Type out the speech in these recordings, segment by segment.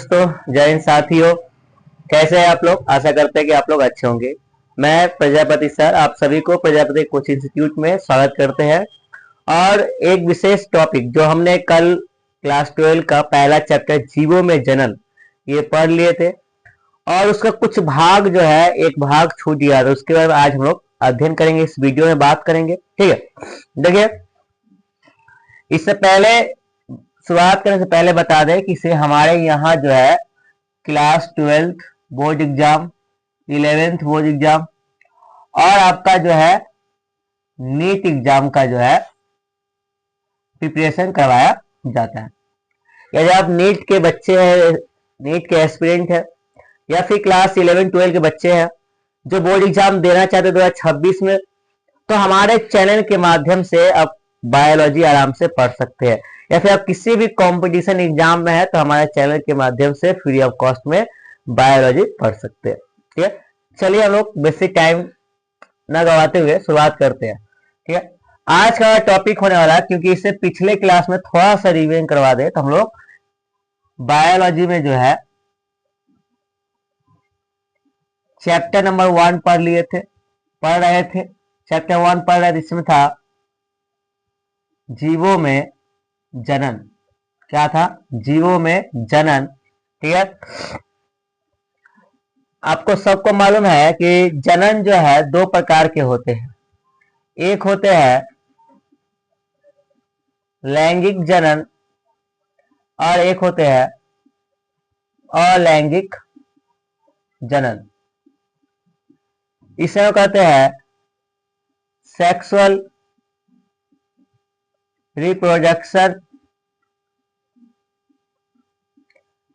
दोस्तों, जय हिंद साथियों। कैसे हैं आप लोग? आशा करते हैं कि आप लोग अच्छे होंगे। मैं प्रजापति सर आप सभी को प्रजापति कोचिंग इंस्टीट्यूट में स्वागत करते हैं। और एक विशेष टॉपिक जो हमने कल क्लास 12 का पहला चैप्टर जीवों में जनन ये पढ़ लिए थे और उसका कुछ भाग जो है एक भाग छूट गया था, उसके बाद आज हम लोग अध्ययन करेंगे, इस वीडियो में बात करेंगे। ठीक है, देखिए इससे पहले शुरुआत करने से पहले बता दें कि से हमारे यहाँ जो है class 12 board exam, 11th board exam और आपका जो है नीट एग्जाम का जो है प्रिपरेशन करवाया जाता है। यदि आप नीट के बच्चे हैं, नीट के एस्पिरेंट है या फिर क्लास 11-12 के बच्चे हैं जो बोर्ड एग्जाम देना चाहते 2026 में, तो हमारे चैनल के माध्यम से आप बायोलॉजी आराम से पढ़ सकते हैं। या फिर आप किसी भी कंपटीशन एग्जाम में है तो हमारे चैनल के माध्यम से फ्री ऑफ कॉस्ट में बायोलॉजी पढ़ सकते हैं। ठीक है, चलिए हम लोग बेसिक टाइम ना गवाते हुए शुरुआत करते हैं। ठीक है, आज का टॉपिक होने वाला है, क्योंकि इससे पिछले क्लास में थोड़ा सा रिवीजन करवा दे तो हम लोग बायोलॉजी में जो है चैप्टर नंबर 1 पढ़ रहे थे। चैप्टर 1 पढ़ रहे थे, इसमें था जीवों में जनन। क्या था? जीवों में जनन। ठीक है, आपको सबको मालूम है कि जनन जो है 2 प्रकार के होते हैं। एक होते हैं लैंगिक जनन और एक होते हैं अलैंगिक जनन। इसे कहते हैं सेक्सुअल रिप्रोडक्शन,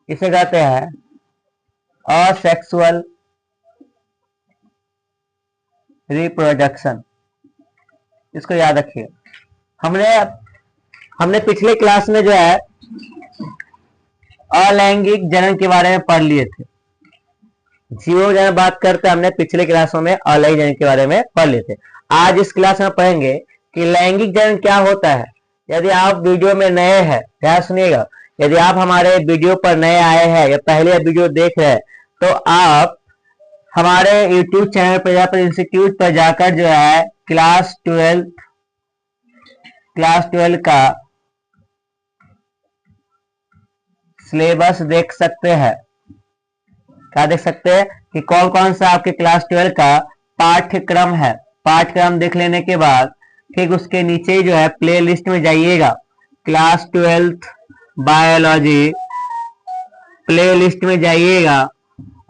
इसे कहते हैं असेक्सुअल रिप्रोडक्शन। इसको याद रखिए। हमने पिछले क्लास में जो है अलैंगिक जनन के बारे में पढ़ लिए थे। जीवों जनन बात करते हमने पिछले क्लासों में अलैंगिक जनन के बारे में पढ़ लिए थे। आज इस क्लास में पढ़ेंगे कि लैंगिक जनन क्या होता है। यदि आप वीडियो में नए हैं, ध्यान सुनिएगा, यदि आप हमारे वीडियो पर नए आए हैं या पहले वीडियो देख रहे हैं तो आप हमारे YouTube चैनल प्रजापति इंस्टीट्यूट पर जाकर जो है क्लास 12 का सिलेबस देख सकते हैं। क्या देख सकते हैं कि कौन कौन सा आपके क्लास 12 का पाठ्यक्रम है। पाठ्यक्रम देख लेने के बाद ठीक उसके नीचे ही जो है प्ले लिस्ट में जाइएगा, क्लास 12 बायोलॉजी प्ले लिस्ट में जाइएगा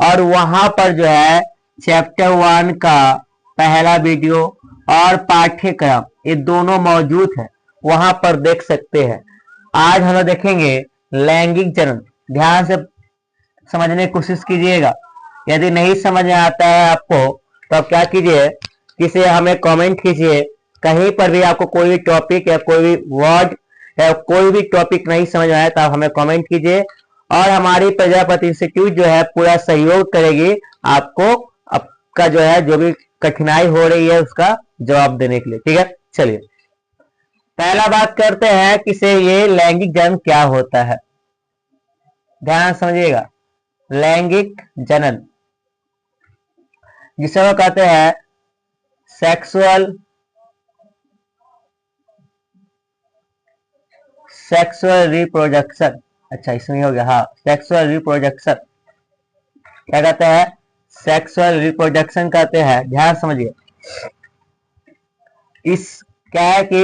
और वहां पर जो है चैप्टर 1 का पहला वीडियो और पाठ्यक्रम ये दोनों मौजूद है, वहां पर देख सकते हैं। आज हम लोग देखेंगे लैंगिक जनन। ध्यान से समझने की कोशिश कीजिएगा। यदि नहीं समझ में आता है आपको तो आप क्या कीजिए, किसी हमें कमेंट कीजिए। कहीं पर भी आपको कोई भी टॉपिक या कोई भी वर्ड या कोई भी टॉपिक नहीं समझ में आया तो आप हमें कमेंट कीजिए और हमारी प्रजापति इंस्टीट्यूट जो है पूरा सहयोग करेगी आपको आपका जो है जो भी कठिनाई हो रही है उसका जवाब देने के लिए। ठीक है, चलिए पहला बात करते हैं कि से ये लैंगिक जनन क्या होता है। ध्यान समझिएगा, लैंगिक जनन जिसे वो कहते हैं सेक्सुअल रिप्रोडक्शन। अच्छा, इसमें हो गया, हाँ सेक्सुअल रिप्रोडक्शन। क्या कहते हैं? सेक्सुअल रिप्रोडक्शन कहते हैं। ध्यान समझिए, इस क्या है कि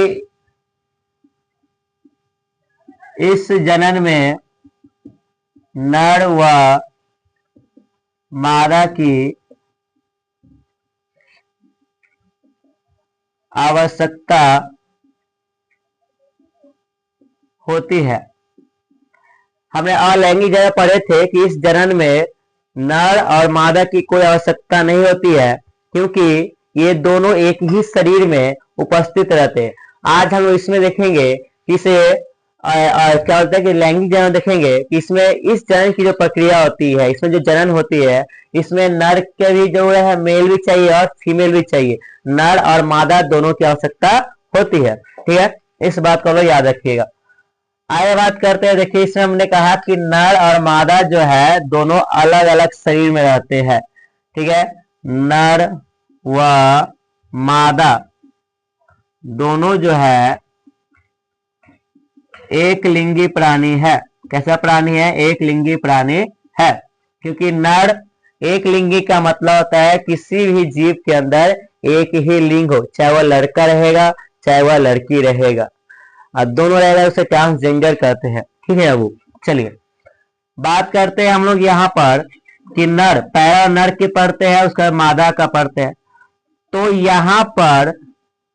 इस जनन में नर व मादा की आवश्यकता होती है। हमने अलैंगिक जनन पढ़े थे कि इस जनन में नर और मादा की कोई आवश्यकता नहीं होती है, क्योंकि ये दोनों एक ही शरीर में उपस्थित रहते हैं। आज हम इसमें देखेंगे कि इसे क्या होता है कि लैंगिक जनन देखेंगे कि इसमें इस जनन की जो प्रक्रिया होती है, इसमें जो जनन होती है, इसमें नर के भी जो है मेल भी चाहिए और फीमेल भी चाहिए। नर और मादा दोनों की आवश्यकता होती है। ठीक है, इस बात को लोग याद रखिएगा। आगे बात करते हैं। देखिए इसमें हमने कहा कि नर और मादा जो है दोनों अलग अलग शरीर में रहते हैं। ठीक है, नर व मादा दोनों जो है एक लिंगी प्राणी है। कैसा प्राणी है? एक लिंगी प्राणी है। क्योंकि नर एक लिंगी का मतलब होता है किसी भी जीव के अंदर एक ही लिंग हो, चाहे वह लड़का रहेगा चाहे वह लड़की रहेगा, और दोनों रहेगा उसे ट्रांसजेंडर कहते हैं। ठीक है, वो चलिए बात करते हैं हम लोग यहाँ पर कि नर, पहला नर के पढ़ते हैं, उसका मादा का पढ़ते हैं। तो यहाँ पर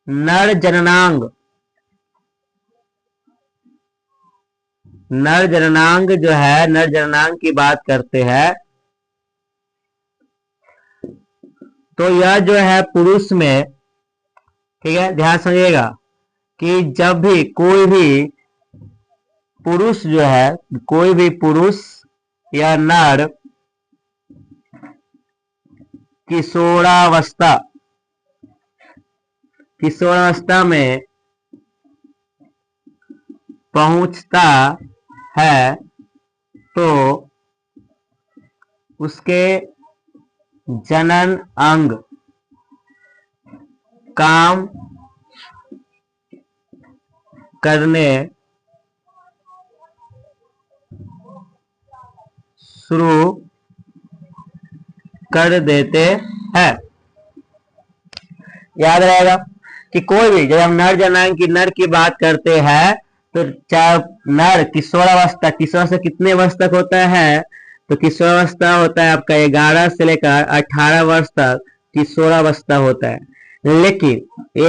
नर जननांग, नर जननांग जो है, नर जननांग की बात करते हैं तो यह जो है पुरुष में, ठीक है ध्यान समझिएगा कि जब भी कोई भी पुरुष जो है, कोई भी पुरुष या नर किशोरावस्था, किशोरावस्था में पहुंचता है तो उसके जनन अंग काम करने शुरू कर देते हैं। याद रहेगा कि कोई भी, जब हम नर जननांग की, नर की बात करते हैं तो चाहे नर किशोरावस्था, किशोरावस्था कितने वर्ष तक होता है? तो किशोरावस्था होता है आपका 11 से लेकर 18 वर्ष तक किशोरावस्था होता है। लेकिन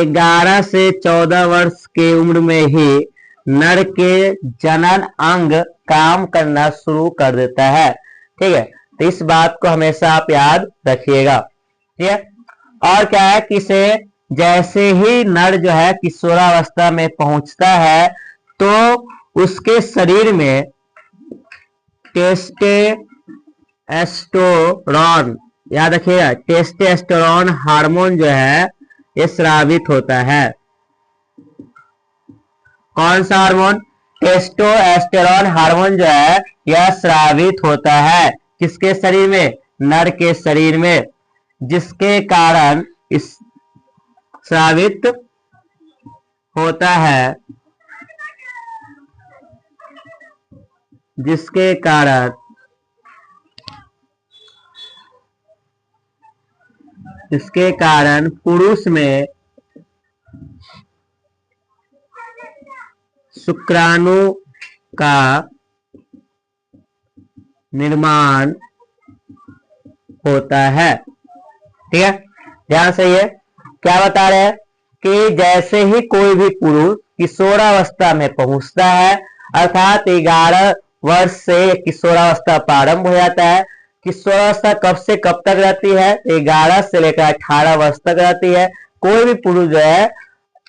11 से 14 वर्ष के उम्र में ही नर के जनन अंग काम करना शुरू कर देता है। ठीक है, तो इस बात को हमेशा आप याद रखिएगा। ठीक है, और क्या है कि इसे जैसे ही नर जो है किशोरावस्था में पहुंचता है तो उसके शरीर में टेस्टोस्टेरोन, याद रखिएगा, टेस्टोस्टेरोन हार्मोन जो है ये स्रावित होता है। कौन सा हार्मोन? टेस्टोस्टेरोन हार्मोन जो है यह स्रावित होता है किसके शरीर में? नर के शरीर में, जिसके कारण इस स्रावित होता है, जिसके कारण इसके कारण पुरुष में शुक्राणु का निर्माण होता है। ठीक है, ध्यान से ये क्या बता रहे हैं कि जैसे ही कोई भी पुरुष किशोरावस्था में पहुंचता है, अर्थात 11 वर्ष से किशोरावस्था प्रारंभ हो जाता है। किशोरावस्था कब से कब तक रहती है? 11 से लेकर 18 वर्ष तक रहती है। कोई भी पुरुष जो है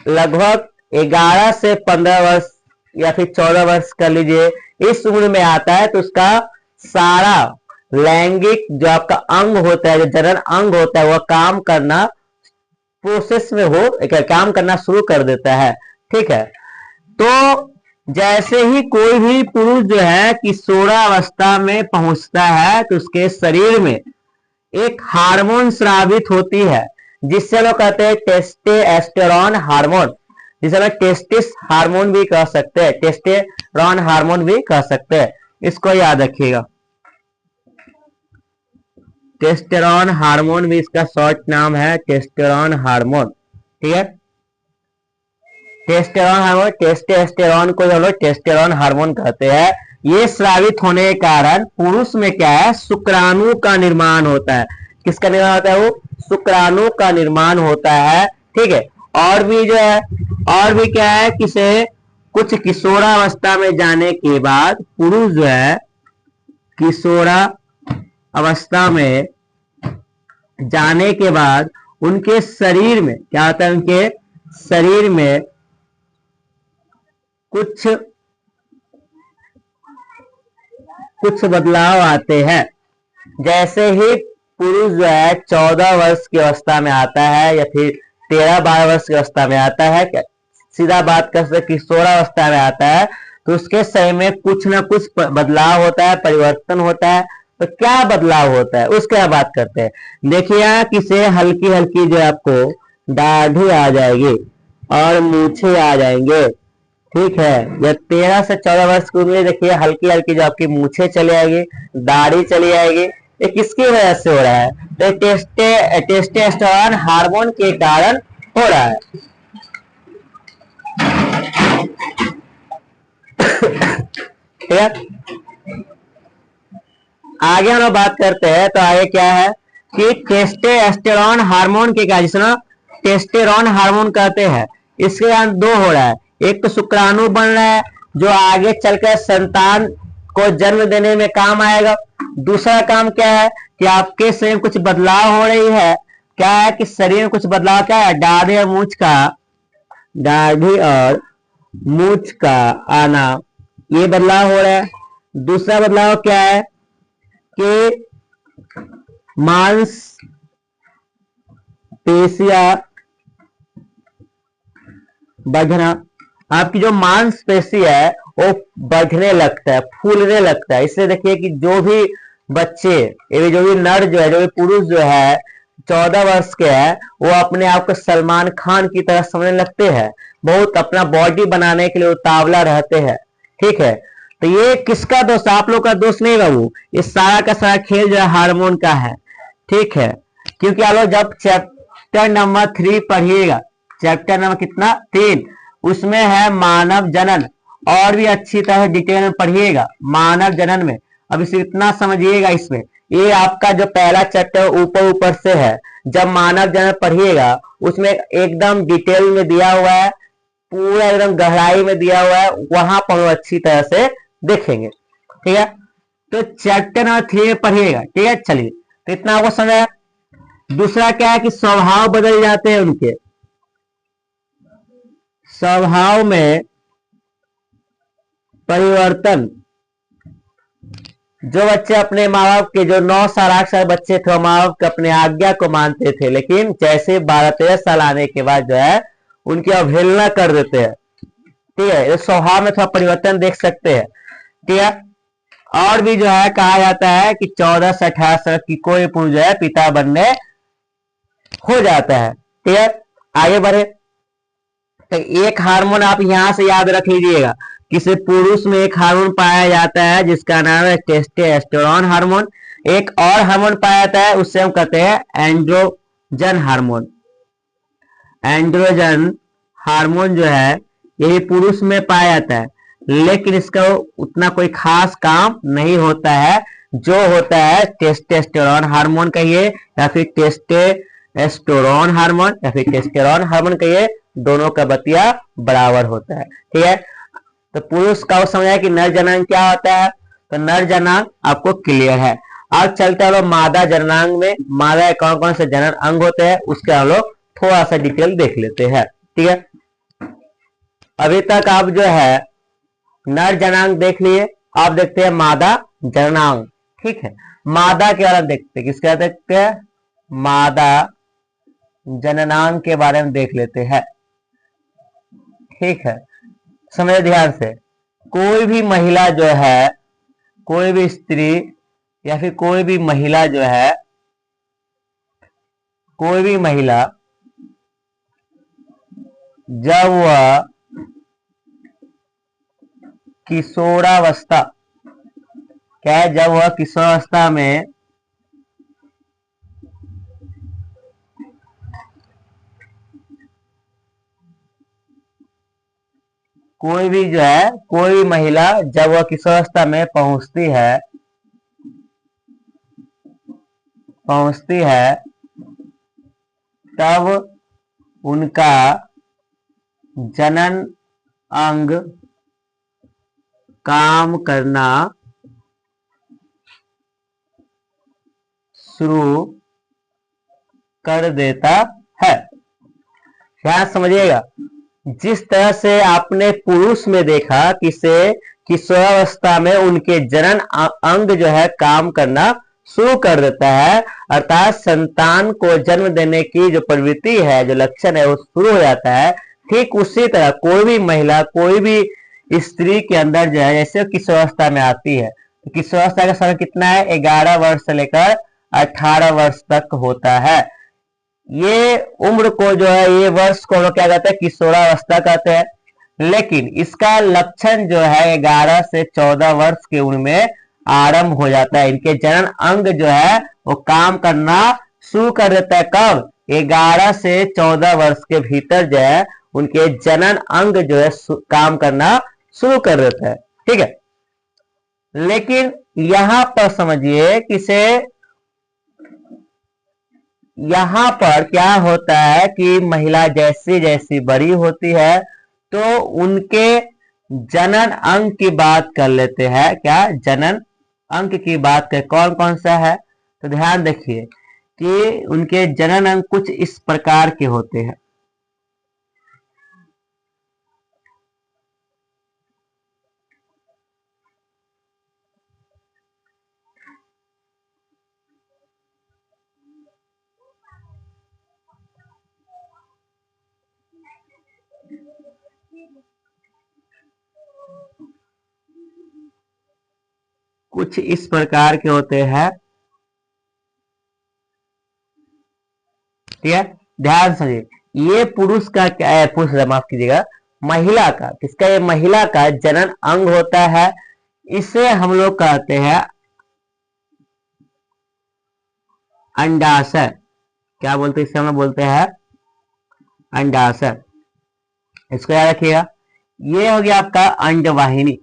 लगभग 11 से 15 वर्ष या फिर 14 वर्ष कर लीजिए, इस उम्र में आता है तो उसका सारा लैंगिक जो आपका अंग होता है, जो जनन अंग होता है, वह काम करना प्रोसेस में हो, काम करना शुरू कर देता है। ठीक है, तो जैसे ही कोई भी पुरुष जो है किशोरावस्था में पहुंचता है तो उसके शरीर में एक हार्मोन स्रावित होती है जिससे लोग कहते हैं टेस्टोस्टेरोन हार्मोन, जिसे लोग टेस्टिस हार्मोन भी कह सकते हैं, टेस्टोस्टेरोन हार्मोन भी कह सकते हैं। इसको याद रखिएगा, टेस्टोस्टेरोन हार्मोन भी इसका शॉर्ट नाम है, टेस्टोस्टेरोन हार्मोन। ठीक है, टेस्टोस्टेरोन हार्मोन, टेस्टोस्टेरोन को हम लोग टेस्टोस्टेरोन हार्मोन कहते हैं। ये स्रावित होने के कारण पुरुष में क्या है? शुक्राणु का निर्माण होता है। किसका निर्माण होता है? वो शुक्राणु का निर्माण होता है। ठीक है, और भी जो है, और भी क्या है कि से कुछ किशोरावस्था में जाने के बाद पुरुष जो है किशोरा अवस्था में जाने के बाद उनके शरीर में क्या होता है? उनके शरीर में कुछ बदलाव आते हैं। जैसे ही पुरुष जो है 14 वर्ष की अवस्था में आता है या फिर 13-12 वर्ष की अवस्था में आता है, सीधा बात कर सकते किशोरावस्था में आता है, तो उसके शरीर में कुछ ना कुछ बदलाव होता है, परिवर्तन होता है। तो क्या बदलाव होता है उसके बात करते हैं। देखिए यहाँ किसे हल्की हल्की जो आपको दाढ़ी आ जाएगी और मूछे आ जाएंगे, ठीक है। जब 13 से 14 वर्ष की उम्र, देखिए हल्की हल्की जो आपकी मूछे चली आएगी, दाढ़ी चली आएगी। ये किसकी वजह से हो रहा है? तो टेस्टोस्टेरोन हार्मोन के कारण हो रहा है। ठीक है, आगे हम लोग बात करते हैं। तो आगे क्या है कि टेस्टोस्टेरोन हार्मोन के क्या, जिसको टेस्टोस्टेरोन हार्मोन कहते हैं, इसके यहाँ दो हो रहा है। एक तो शुक्राणु बन रहा है जो आगे चलकर संतान को जन्म देने में काम आएगा। दूसरा काम क्या है कि आपके शरीर में कुछ बदलाव हो रही है। क्या है कि शरीर में कुछ बदलाव क्या है? दाढ़ी और मूछ का आना, ये बदलाव हो रहा है। दूसरा बदलाव क्या है कि मांस पेशियां बढ़ना, आपकी जो मांसपेशी है वो बढ़ने लगता है, फूलने लगता है। इसलिए देखिए कि जो भी बच्चे, जो भी नर जो है, जो भी पुरुष जो है 14 वर्ष के है, वो अपने आप को सलमान खान की तरह समझने लगते हैं, बहुत अपना बॉडी बनाने के लिए उतावला रहते हैं। ठीक है, तो ये किसका दोष? आप लोग का दोष नहीं बाबू, ये सारा का सारा खेल जो है हार्मोन का है। ठीक है, क्योंकि आप लोग जब चैप्टर नंबर 3 पढ़िएगा, चैप्टर नंबर कितना 3, उसमें है मानव जनन, और भी अच्छी तरह डिटेल में पढ़िएगा मानव जनन में। अब इसे इतना समझिएगा, इसमें ये आपका जो पहला चैप्टर ऊपर ऊपर से है, जब मानव जनन पढ़िएगा उसमें एकदम डिटेल में दिया हुआ है, पूरा एकदम गहराई में दिया हुआ है, वहां पर अच्छी तरह से देखेंगे। ठीक है, तो चैप्टर नंबर 3 में पढ़िएगा। ठीक है, चलिए, तो इतना आपको समझ आया। दूसरा क्या है कि स्वभाव बदल जाते हैं, उनके स्वभाव में परिवर्तन। जो बच्चे अपने माँ बाप के, जो 9 साल 8 साल बच्चे थे, माँ बाप के अपने आज्ञा को मानते थे, लेकिन जैसे 12-13 साल आने के बाद जो है उनकी अवहेलना कर देते हैं। ठीक है, इस स्वभाव में थोड़ा परिवर्तन देख सकते हैं। ठीक है, और भी जो है कहा जाता है कि 14 से 18 साल की कोई पुरुष जो है पिता बनने हो जाता है। ठीक है, आगे बढ़े। तो एक हार्मोन आप यहां से याद रख लीजिएगा, किसी पुरुष में एक हार्मोन पाया जाता है जिसका नाम है टेस्टोस्टेरोन हार्मोन। एक और हार्मोन पाया जाता है, उससे हम कहते हैं एंड्रोजन हार्मोन। एंड्रोजन हार्मोन जो है यही पुरुष में पाया जाता है, लेकिन इसका उतना कोई खास काम नहीं होता है। जो होता है टेस्टोस्टेरोन हार्मोन कहिए, या फिर टेस्टोस्टेरोन हार्मोन, या फिर टेस्टोस्टेरोन हार्मोन कहिए, दोनों का बतिया बराबर होता है। ठीक है, तो पुरुष का वो समझा कि नर जनांग क्या होता है, तो नर जनांग आपको क्लियर है। अब चलते हैं लोग मादा जननांग में। मादा कौन कौन से जनन अंग होते हैं उसके हम लोग थोड़ा सा डिटेल देख लेते हैं। ठीक है, अभी तक आप जो है नर जनांग देख लिए, आप देखते हैं मादा जननांग। ठीक है, मादा के बारे में देखते हैं, किसके देखते हैं? मादा जननांग के बारे में देख लेते हैं। ठीक है, समझ ध्यान से। कोई भी महिला जो है, कोई भी स्त्री या फिर कोई भी महिला जो है, कोई भी महिला जब वह किशोरावस्था, क्या है, जब वह किशोरावस्था में कोई भी जो है, कोई भी महिला जब वह किशोरावस्था में पहुंचती है तब उनका जनन अंग काम करना शुरू कर देता है। क्या समझिएगा, जिस तरह से आपने पुरुष में देखा कि से किशोरावस्था में उनके जनन अंग जो है काम करना शुरू कर देता है, अर्थात संतान को जन्म देने की जो प्रवृत्ति है, जो लक्षण है, वो शुरू हो जाता है। ठीक उसी तरह कोई भी महिला, कोई भी स्त्री के अंदर जो है जैसे किशोरावस्था में आती है, तो किशोरावस्था का समय कितना है, 11 वर्ष से लेकर 18 वर्ष तक होता है। ये उम्र को जो है, ये वर्ष को लोग क्या कहते हैं, किशोरावस्था कहते हैं। लेकिन इसका लक्षण जो है 11 से 14 वर्ष की उम्र में आरंभ हो जाता है। इनके जनन अंग जो है वो काम करना शुरू कर देता है। कब? 11 से 14 वर्ष के भीतर जो है उनके जनन अंग जो है काम करना शुरू कर देता है। ठीक है, लेकिन यहां पर समझिए किसे, यहां पर क्या होता है कि महिला जैसी जैसी बड़ी होती है तो उनके जनन अंग की बात कर लेते हैं। क्या? जनन अंग की बात कर, कौन कौन सा है, तो ध्यान देखिए कि उनके जनन अंग कुछ इस प्रकार के होते हैं। कुछ इस प्रकार के होते हैं। ठीक है, ध्यान से, ये पुरुष का क्या है, पुरुष माफ कीजिएगा, महिला का, किसका, ये महिला का जनन अंग होता है। इसे हम लोग कहते हैं अंडाशय। क्या बोलते हैं इसे, हम लोग बोलते हैं अंडाशय। इसको याद रखिएगा। ये हो गया आपका अंडवाहिनी।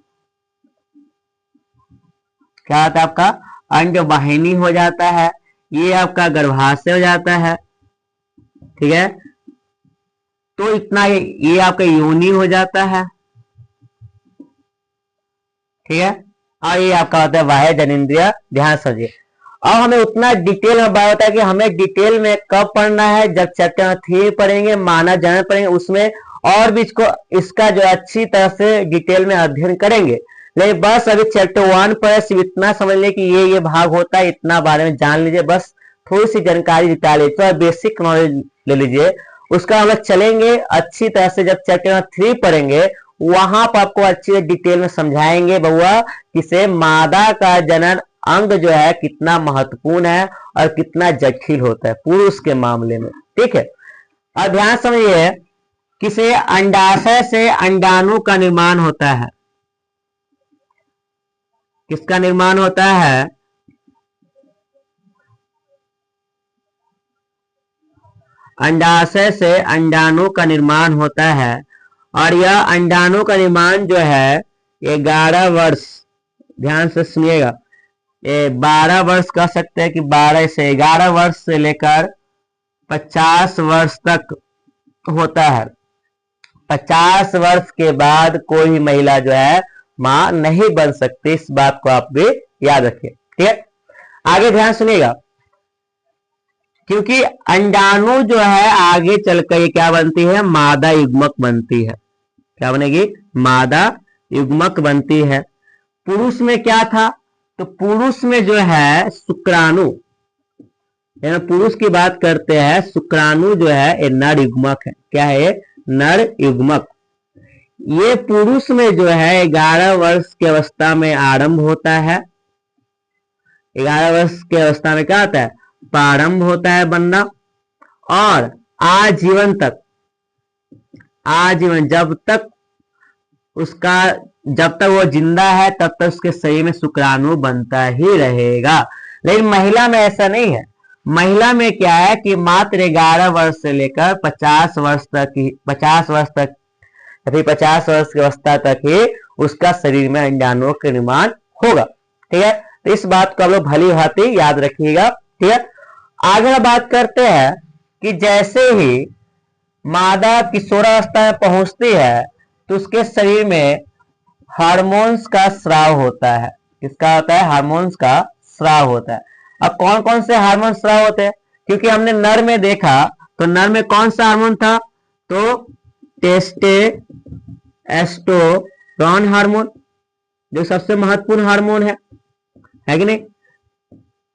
क्या होता है आपका, अंडवाहिनी हो जाता है। ये आपका गर्भाशय हो जाता है। ठीक है, तो इतना ये आपका योनि हो जाता है। ठीक है, और ये आपका होता है बाह्य जनेंद्रिय। ध्यान समझिए। अब हमें उतना डिटेल में बात होता है कि हमें डिटेल में कब पढ़ना है, जब चैप्टर 3 पढ़ेंगे, मानव जनन पढ़ेंगे, उसमें और भी इसका जो अच्छी तरह से डिटेल में अध्ययन करेंगे। लेकिन बस अभी चैप्टर 1 पर सिर्फ इतना समझ ले कि ये भाग होता है, इतना बारे में जान लीजिए, बस थोड़ी सी जानकारी जुटा लीजिए, तो बेसिक नॉलेज ले लीजिए। उसका हम लोग चलेंगे अच्छी तरह से, जब चैप्टर 3 पढ़ेंगे वहां पर आपको अच्छी डिटेल में समझाएंगे बउआ किसे मादा का जनन अंग जो है कितना महत्वपूर्ण है और कितना जटिल होता है पुरुष के मामले में। ठीक है, और ध्यान समझिए, किसे अंडाशय से अंडाणु का निर्माण होता है। किसका निर्माण होता है? अंडाशय से अंडाणु का निर्माण होता है। और यह अंडाणु का निर्माण जो है 11 वर्ष, ध्यान से सुनिएगा, ये 12 वर्ष कह सकते हैं कि 12 से 11 वर्ष से लेकर 50 वर्ष तक होता है। 50 वर्ष के बाद कोई महिला जो है मां नहीं बन सकती, इस बात को आप भी याद रखिए। ठीक है, आगे ध्यान सुनिएगा, क्योंकि अंडाणु जो है आगे चलकर ये क्या बनती है, मादा युग्मक बनती है। क्या बनेगी? मादा युग्मक बनती है। पुरुष में क्या था, तो पुरुष में जो है शुक्राणु, पुरुष की बात करते हैं, शुक्राणु जो है ये नर युग्मक है। क्या है? नर युग्मक। ये पुरुष में जो है 11 वर्ष की अवस्था में आरंभ होता है। 11 वर्ष की अवस्था में क्या होता है, प्रारंभ होता है बनना, और आजीवन तक, आजीवन जब तक उसका, जब तक वो जिंदा है तब तक उसके शरीर में शुक्राणु बनता ही रहेगा। लेकिन महिला में ऐसा नहीं है। महिला में क्या है कि मात्र 11 वर्ष से लेकर 50 वर्ष तक ही, 50 वर्ष तक या फिर 50 वर्ष की अवस्था तक ही उसका शरीर में अंडाणुओं का निर्माण होगा। ठीक है, तो इस बात को आप लोग भली भांति याद रखिएगा। ठीक है, आगे बात करते हैं कि जैसे ही मादा किशोरावस्था में पहुंचती है तो उसके शरीर में हार्मोन्स का स्राव होता है। किसका होता है? हार्मोन्स का स्राव होता है। अब कौन कौन से हार्मोन स्राव होते हैं, क्योंकि हमने नर में देखा तो नर में कौन सा हार्मोन था, तो टेस्टोस्टेरोन हार्मोन जो सबसे महत्वपूर्ण हार्मोन है कि नहीं?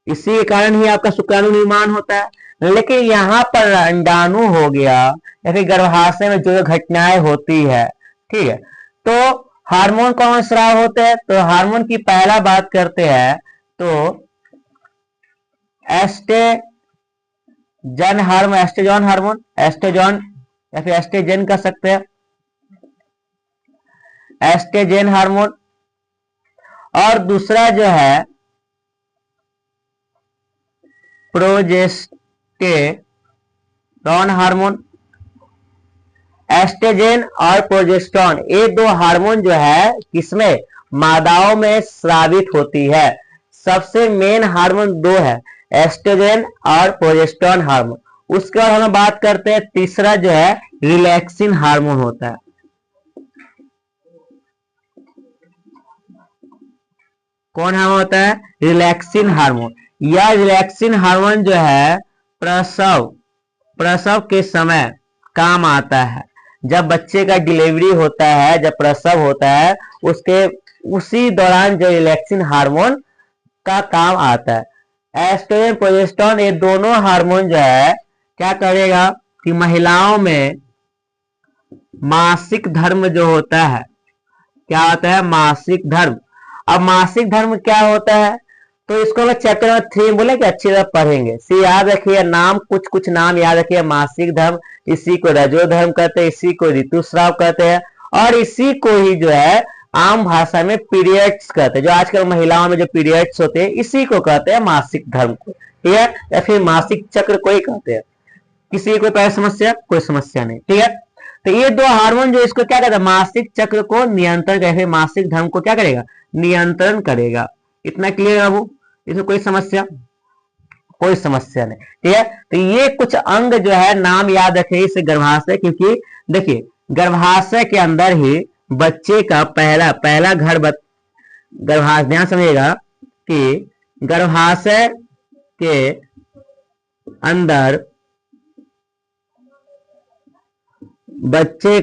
इसी के कारण ही आपका शुक्राणु निर्माण होता है। लेकिन यहाँ पर अंडाणु हो गया या फिर गर्भाशय में जो घटनाएं होती है, ठीक है, तो हार्मोन कौन स्राव होते हैं? तो हार्मोन की पहला बात करते हैं तो oestrogen hormone, oestrogen hormone, oestrogen या फिर एस्ट्रोजन कह सकते हैं, एस्ट्रोजन हार्मोन। और दूसरा जो है प्रोजेस्टेरॉन हार्मोन। एस्ट्रोजन और प्रोजेस्टेरॉन ये दो हार्मोन जो है किसमें, मादाओं में स्रावित होती है। सबसे मेन हार्मोन दो है, एस्ट्रोजन और प्रोजेस्टेरॉन हार्मोन। उसके बाद हम बात करते हैं तीसरा जो है रिलैक्सिन हार्मोन होता है। कौन हार्मोन होता है? Relaxin hormone. यह रिलैक्सिन हार्मोन जो है प्रसव के समय काम आता है। जब बच्चे का डिलीवरी होता है, जब प्रसव होता है, उसके उसी दौरान जो रिलैक्सिन हार्मोन का काम आता है। एस्ट्रोजन प्रोजेस्टेरॉन ये दोनों हार्मोन जो है क्या करेगा कि महिलाओं में मासिक धर्म जो होता है, क्या होता है? मासिक धर्म। अब मासिक धर्म क्या होता है? तो इसको मैं चैप्टर नंबर 3 बोले कि अच्छी तरह पढ़ेंगे। सी याद रखिए, नाम कुछ नाम याद रखिए। मासिक धर्म, इसी को रजो धर्म कहते हैं, इसी को ऋतुस्राव कहते हैं, और इसी को ही जो है आम भाषा में पीरियड्स कहते हैं। जो आजकल महिलाओं में जो पीरियड्स होते हैं इसी को कहते हैं मासिक धर्म को, ठीक है, या फिर मासिक चक्र को ही कहते हैं। किसी को कोई समस्या? कोई समस्या नहीं, ठीक है। तो ये दो हार्मोन जो इसको क्या कहता है, मासिक चक्र को नियंत्रण करेगा, मासिक धर्म को क्या करेगा? नियंत्रण करेगा। इतना क्लियर है बाबू? इसमें कोई समस्या? कोई समस्या नहीं, ठीक है। तो ये कुछ अंग जो है नाम याद रखें इसे गर्भाशय, क्योंकि देखिए गर्भाशय के अंदर ही बच्चे का पहला घर गर्भाशय, ध्यान समझिएगा कि गर्भाशय के अंदर बच्चे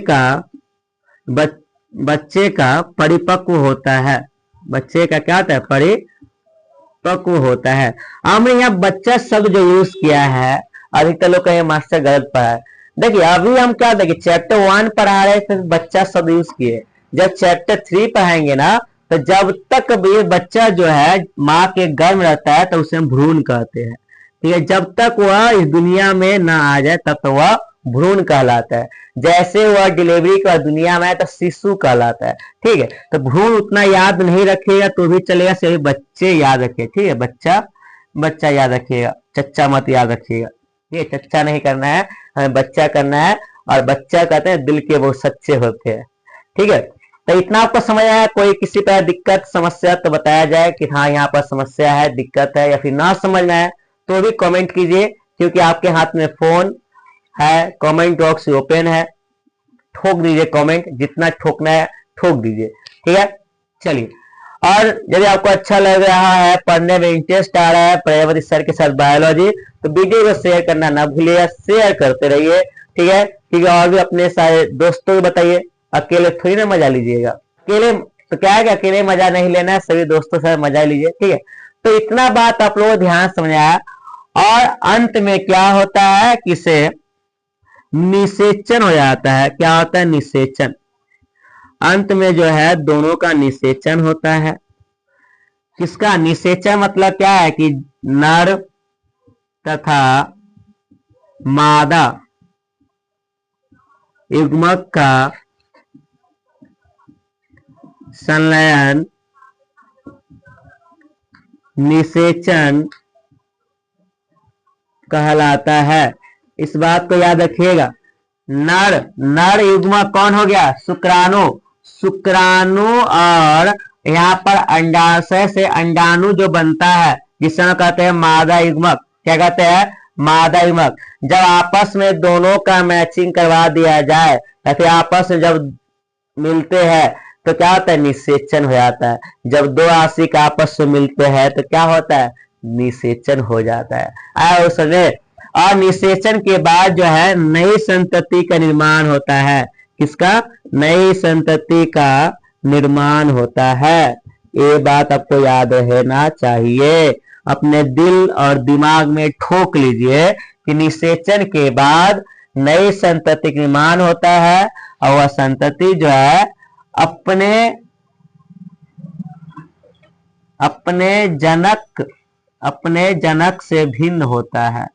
का परिपक्व होता है। बच्चे का क्या होता है? परिपक्व होता है। हमने यहाँ बच्चा शब्द जो यूज किया है, अधिकतर लोग कहें मास्टर गलत पढ़ा है। देखिए अभी हम क्या देखिए चैप्टर 1 पढ़ा रहे थे, बच्चा शब्द यूज किए। जब चैप्टर 3 पढ़ाएंगे ना, तो जब तक ये बच्चा जो है माँ के गर्भ में रहता है तो उसे हम भ्रूण कहते हैं, ठीक है। जब तक वह इस दुनिया में ना आ जाए तब तक वह भ्रूण कहलाता है। जैसे वह डिलीवरी के बाद दुनिया में आए तो शिशु कहलाता है, ठीक है। तो भ्रूण उतना याद नहीं रखिएगा तो भी चलेगा, सिर्फ बच्चे याद रखिए, ठीक है। बच्चा याद रखिएगा, चच्चा मत याद रखिएगा, ठीक है। चच्चा नहीं करना है, हमें बच्चा करना है। और बच्चा कहते हैं दिल के बहुत सच्चे होते हैं, ठीक है। तो इतना आपको समझ आया? कोई किसी तरह दिक्कत समस्या तो बताया जाए कि हाँ यहाँ पर समस्या है, दिक्कत है, या फिर ना समझना है तो भी कमेंट कीजिए, क्योंकि आपके हाथ में फोन है, कमेंट बॉक्स ओपन है, ठोक दीजिए कमेंट, जितना ठोकना है ठोक दीजिए, ठीक है। चलिए, और यदि आपको अच्छा लग रहा है, पढ़ने में इंटरेस्ट आ रहा है प्रजापति सर के साथ बायोलॉजी, तो वीडियो को शेयर करना ना भूलिएगा, शेयर करते रहिए, ठीक है। ठीक है, और भी अपने सारे दोस्तों को बताइए, अकेले थोड़ी ना मजा लीजिएगा। अकेले तो क्या है कि अकेले मजा नहीं लेना है, सभी दोस्तों से मजा लीजिए, ठीक है। तो इतना बात आप लोग ध्यान समझाया। और अंत में क्या होता है, किसे निषेचन हो जाता है। क्या होता है? निषेचन। अंत में जो है दोनों का निषेचन होता है। किसका निषेचन? मतलब क्या है कि नर तथा मादा युग्मक का संलयन निषेचन कहलाता है। इस बात को याद रखिएगा। नर युग्मक कौन हो गया? शुक्राणु और यहाँ पर अंडाशय से अंडाणु जो बनता है जिसे हम कहते हैं मादा युग्मक। क्या कहते हैं? मादा युग्मक। जब आपस में दोनों का मैचिंग करवा दिया जाए या फिर आपस में जब मिलते हैं तो क्या होता है? निषेचन हो जाता है। जब दो आशिक आपस में मिलते हैं तो क्या होता है? निषेचन हो जाता है। आया उसने। और निषेचन के बाद जो है नई संतति का निर्माण होता है। किसका? नई संतति का निर्माण होता है। ये बात आपको याद रहना चाहिए। अपने दिल और दिमाग में ठोक लीजिए कि निषेचन के बाद नई संतति का निर्माण होता है और वह संतति जो है अपने अपने जनक से भिन्न होता है।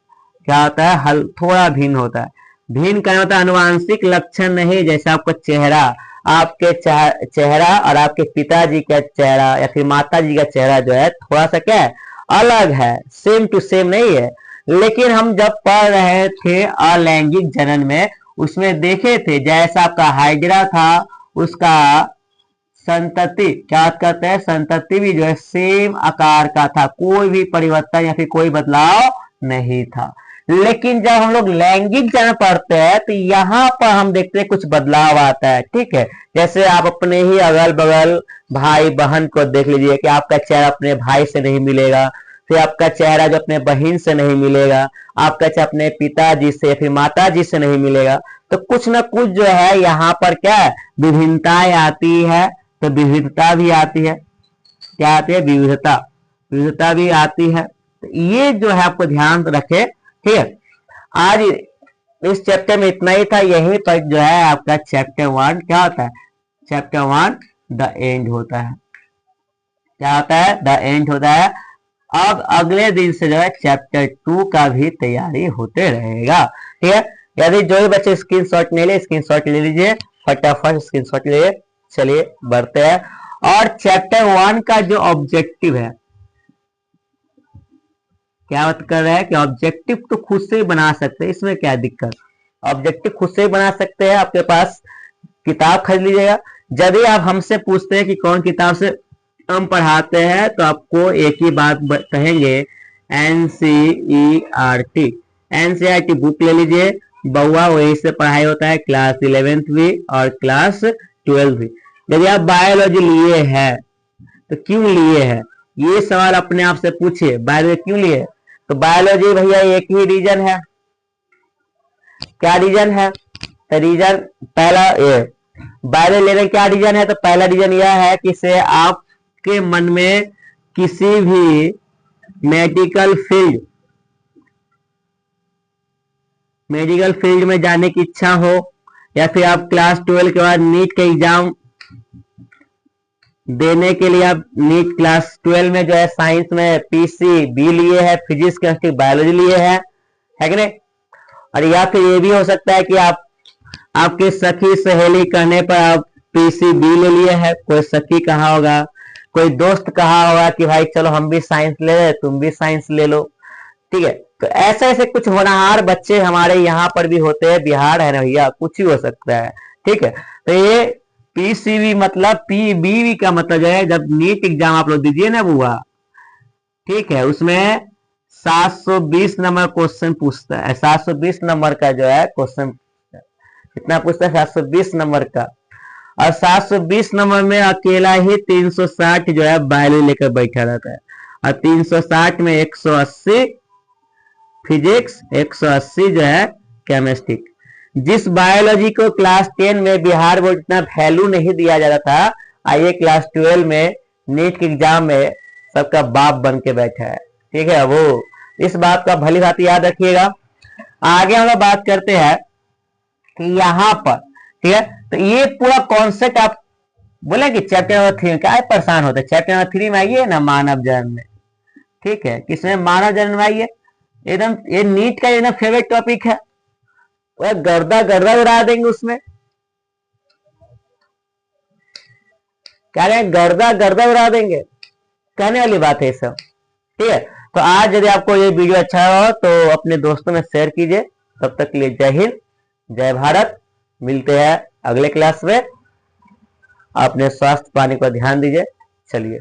क्या होता है? हल थोड़ा भिन्न होता है। भिन्न का मतलब अनुवांशिक लक्षण नहीं, जैसे आपका चेहरा, आपके चेहरा और आपके पिताजी का चेहरा या फिर माता जी का चेहरा जो है थोड़ा सा क्या है, अलग है, सेम टू सेम नहीं है। लेकिन हम जब पढ़ रहे थे अलैंगिक जनन में, उसमें देखे थे जैसा आपका हाइड्रा था उसका संतति, क्या कहते हैं, संतति भी जो है सेम आकार का था, कोई भी परिवर्तन या फिर कोई बदलाव नहीं था। लेकिन जब हम लोग लैंगिक जनन पढ़ते हैं तो यहाँ पर हम देखते हैं कुछ बदलाव आता है। ठीक है, जैसे आप अपने ही अगल बगल भाई बहन को देख लीजिए कि आपका चेहरा अपने भाई से नहीं मिलेगा, फिर आपका चेहरा जो अपने बहन से नहीं मिलेगा, आपका चेहरा अपने पिताजी से फिर माता जी से नहीं मिलेगा। तो कुछ ना कुछ जो है यहाँ पर क्या है, विभिन्नताएं आती है। तो विविधता भी आती है, क्या आती है, विविधता, विविधता भी आती है। तो ये जो है आपको ध्यान रखे। ठीक है, आज इस चैप्टर में इतना ही था। यहीं पर जो है आपका चैप्टर 1 क्या होता है, चैप्टर 1 द एंड होता है। क्या होता है, द एंड होता है। अब अगले दिन से जो है चैप्टर 2 का भी तैयारी होते रहेगा। ठीक है, यदि जो भी बच्चे स्क्रीनशॉट ले ले, स्क्रीनशॉट ले लीजिए, फटाफट स्क्रीनशॉट ले। चलिए बढ़ते हैं। और चैप्टर 1 का जो ऑब्जेक्टिव है, क्या बात कर रहे हैं कि ऑब्जेक्टिव तो खुद से ही बना सकते हैं, इसमें क्या दिक्कत, ऑब्जेक्टिव खुद से ही बना सकते हैं। आपके पास किताब खरीद लीजिएगा। यदि आप हमसे पूछते हैं कि कौन किताब से हम पढ़ाते हैं, तो आपको एक ही बात कहेंगे, एनसीईआरटी, एनसीईआरटी बुक ले लीजिए। बउआ वही से पढ़ाई होता है, क्लास 11th भी और क्लास 12th भी। यदि आप बायोलॉजी लिए हैं तो क्यों लिए हैं, ये सवाल अपने आप से पूछिए, बायोलॉजी क्यों लिए। तो बायोलॉजी भैया एक ही रीजन है। क्या रीजन है, तो रीजन पहला ये बायोलॉजी लेने क्या रीजन है, तो पहला रीजन यह है कि से आपके मन में किसी भी मेडिकल फील्ड में जाने की इच्छा हो, या फिर आप क्लास 12 के बाद नीट का एग्जाम देने के लिए आप नीट क्लास 12 में जो है साइंस में पीसीबी लिए है, फिजिक्स केमिस्ट्री बायोलॉजी लिए है कि नहीं। और या फिर ये भी हो सकता है कि आप आपके सखी सहेली कहने पर आप पीसीबी ले लिए है। कोई सखी कहा होगा, कोई दोस्त कहा होगा कि भाई चलो हम भी साइंस ले रहे, तुम भी साइंस ले लो। ठीक है, तो ऐसे ऐसे कुछ होनहार बच्चे हमारे यहाँ पर भी होते हैं, बिहार है ना भैया, कुछ ही हो सकता है। ठीक है, तो ये पीसीबी मतलब पीबीवी का मतलब है, जब नीट एग्जाम आप लोग दीजिए ना बुआ, ठीक है, उसमें 720 नंबर क्वेश्चन पूछता है। 720 नंबर का जो है क्वेश्चन कितना पूछता है, 720 नंबर का। और 720 नंबर में अकेला ही 360 जो है बायोलॉजी लेकर बैठा रहता है, और 360 में 180 फिजिक्स, 180 जो है केमिस्ट्री। जिस बायोलॉजी को क्लास 10 में बिहार बोर्ड इतना वैल्यू नहीं दिया जा रहा था, आइए क्लास 12 में नीट के एग्जाम में सबका बाप बन के बैठा है। ठीक है, वो इस बात का भली भांति याद रखिएगा। आगे हम लोग बात करते हैं कि यहाँ पर, ठीक है, तो ये पूरा कॉन्सेप्ट आप बोले कि चैप्टर नंबर 3 क्या है, परेशान होते, चैप्टर नंबर 3 में आइए ना, मानव जन्म में। ठीक है, किसमें, मानव जन्म में आइए। एकदम ये नीट का एकदम फेवरेट टॉपिक है, गर्दा गर्दा उड़ा देंगे उसमें। क्या कहें, गर्दा गर्दा उड़ा देंगे, कहने वाली बात है सब। ठीक है, तो आज यदि आपको ये वीडियो अच्छा हो तो अपने दोस्तों में शेयर कीजिए। तब तक के लिए जय हिंद, जय भारत। मिलते हैं अगले क्लास में। अपने स्वास्थ्य पानी पर ध्यान दीजिए। चलिए।